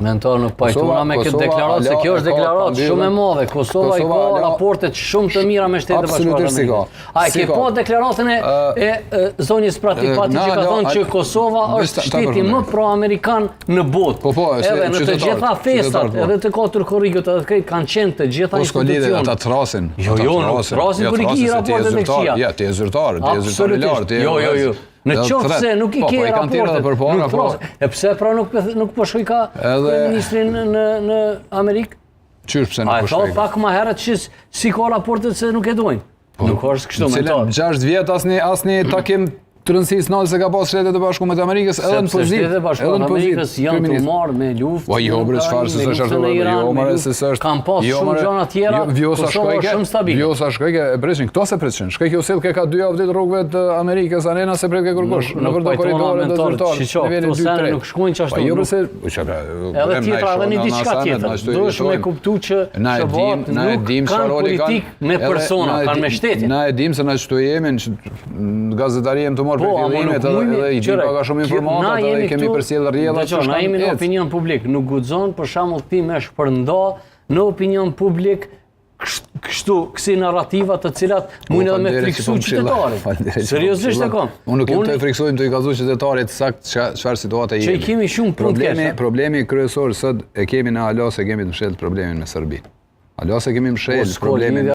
Mentor nuk pajtuna me këtë deklaratë, se kjo është deklaratë shumë e madhe. Kosova i ka raportet shumë të mira me Shtetet Bashkuara të Amerikës. A e ke pa deklaratën e zonjës Pratikpati që ka thonë që Kosova është shteti më pro-amerikan në botë. Edhe në të gjitha festat, edhe të katër korrigët, edhe këtë kanë qenë të gjitha institucionet. Ata trasin. Jo, nuk trasin kur i ki raportet e këqija. Ja, ti e zyrtar, lartë. Jo. Në qoftë se nuk i ke raportet, e pse pra nuk po shkoj ka ministrin në Amerikë? Qysh pse nuk po shkoj? A e tha pak më herët që si ka raportet se nuk e dojnë. Nuk është kështu me ta. 6 vjet asni takim të rëndësisë natë se ka pas Shtetet e Bashkuara të Amerikës edhe në pozitë. Shtetet e Bashkuara të Amerikës janë të marrë me luftë. Jo, bre, çfarë se s'është ashtu. Kanë pas shumë gjëra tjera. Kosova është shumë stabile. Vjosa shkojke e preshin, këto se preshin. Shkoj kjo sill ka 2 javë ditë rrugëve të Amerikës, arena se pret ke kërkosh. Në përdo korridore të zyrtar. Nivelin 2-3. Nuk shkojnë çashtu. Jo, pse edhe tjetra edhe një diçka tjetër. Duhesh me kuptu që SBA-t nuk kanë politikë me persona, kanë me shtetin. Na e dim se na çto jemi në gazetari jem të marr për fillimet edhe i di paga shumë informata edhe kemi përsjell rrjedha që na jemi në opinion publik, nuk guxon për shembull ti më shpërnda në opinion publik kështu kësi narrativa të cilat mund edhe me friksu qytetarit. Seriozisht e kam. Unë nuk jam të friksojmë të i kallëzoj qytetarit sakt çfarë situate jemi. Që i kemi shumë punë të keq. Problemi kryesor sot e kemi në Alas, e kemi të mshël problemin me Serbi. Alas e kemi mshël problemin